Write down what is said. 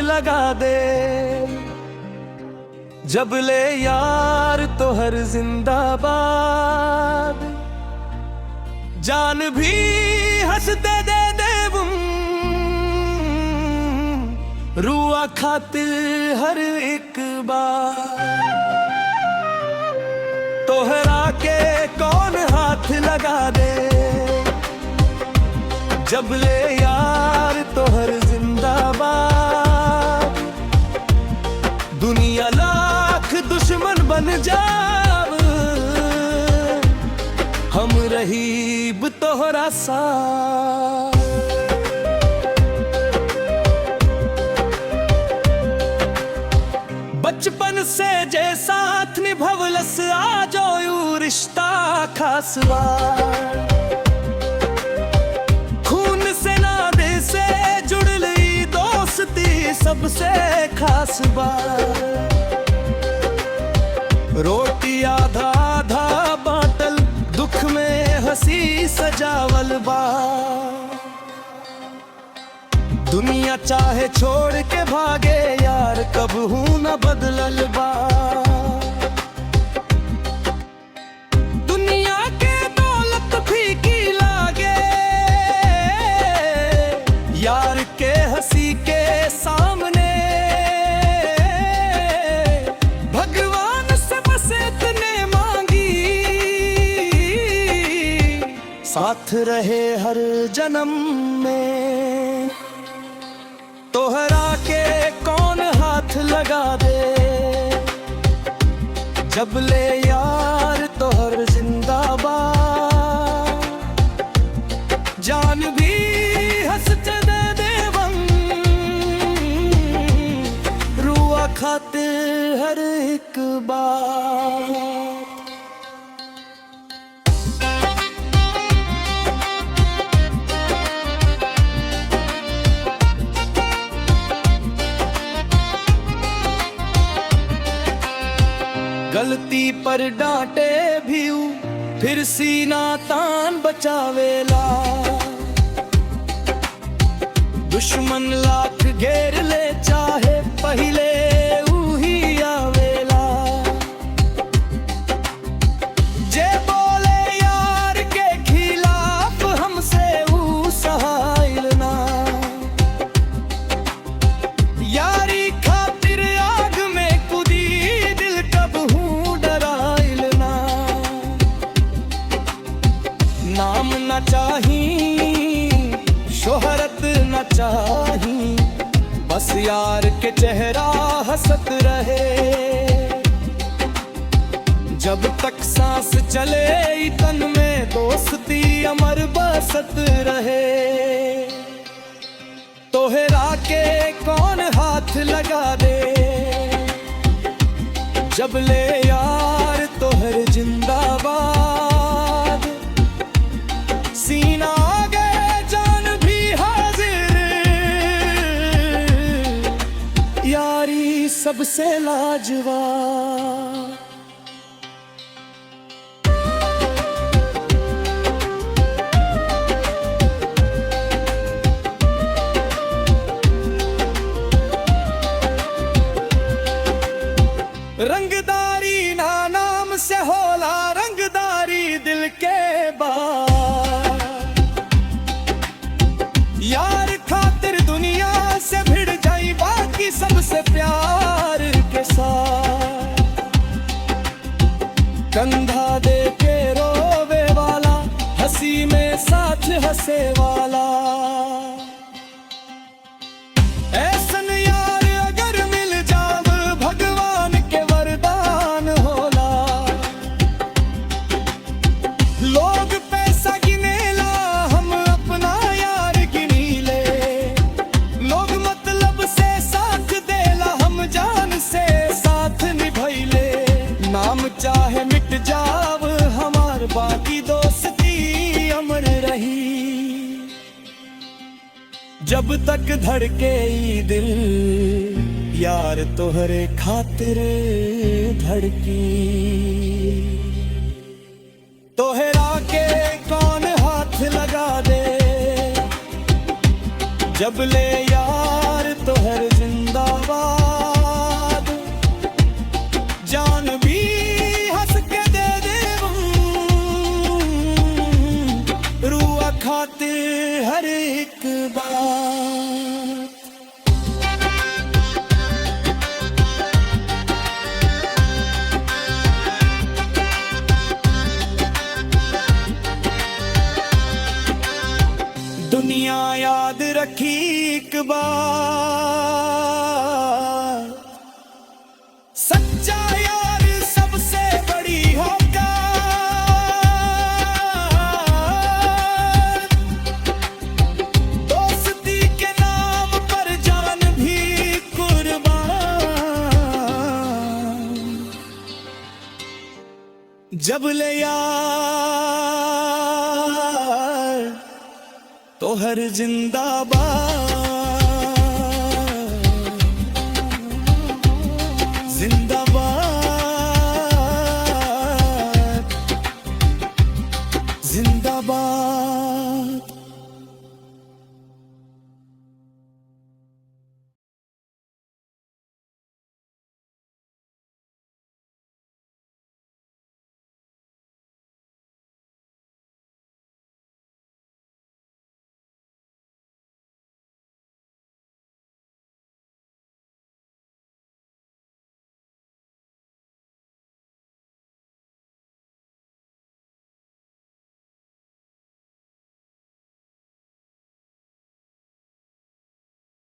लगा दे। जब ले यार तो हर जिंदाबाद, जान भी हंसते दे देवुम, रुआ खातिर हर एक बार। तोहरा के कौन हाथ लगा दे, जब ले यार तो हर जिंदाबाद। दुनिया लाख दुश्मन बन जाव, हम रहीब तोहरा साथ। बचपन से जे साथ निभवलस, आजो यू रिश्ता खास बा। खून से नाते से जुड़ल ई दोस्ती सबसे खास बा। रोटी आधा आधा बाटल, दुख में हंसी सजावल बा। दुनिया चाहे छोड़ के भागे, यार कबहू न बदलल बा। दुनिया के दौलत फीकी लागे, यार के हंसी के सामने। भगवान से बस इतने मांगी, साथ रहे हर जन्म में। तोहरा के कौन हाथ लगा दे, जब ले यार तो हर जिंदाबाद। जान भी हंसते दे देवम, रुआ खातिर हर एक बार। गलती पर डांटे भी फिर सीना तान बचावेला। दुश्मन लाख घेर ले, चाहे पहले उही आवेला। जे बोले यार के खिलाफ, हमसे ऊ सहाइल ना। यारी खातिर आग में कुदी, दिल कबहू डराइल ना। नाम न चाही, शोहरत न चाही, बस यार के चेहरा हंसत रहे। जब तक सांस चले तन में, दोस्ती अमर बसत रहे। तोहरा के कौन हाथ लगा दे, जब ले यार तो हर जिंदाबाद। सीना आगे जान भी हाजिर, यारी सबसे लाजवाब। रंगदारी ना नाम से होला, रंगदारी दिल के बार। यार खातिर दुनिया से भिड़ जाई, बाकी सबसे प्यार के साथ। कंधा दे के रोवे वाला, हंसी में साथ हंसे वाला। ऐसन यार अगर मिल जाव, भगवान के वरदान होला। लोग पैसा गिनेला, हम अपना यार गिनी ले। लोग मतलब से साथ देला, हम जान से साथ निभैले। नाम चाहे मिट जाव हमार, बाकी दोस्ती अमर रही। जब तक धड़के ई दिल, यार तोहरे खातिर धड़की। तोहरा के कौन हाथ लगा दे, जब ले यार तो हर जिंदगी। खातिर हर एक बात। दुनिया याद रखी एक बार, सच्चा यार सबसे बड़ी औकात। दोस्ती के नाम पर जान भी कुर्बान। जब ले यार तो हर जिंदाबाद।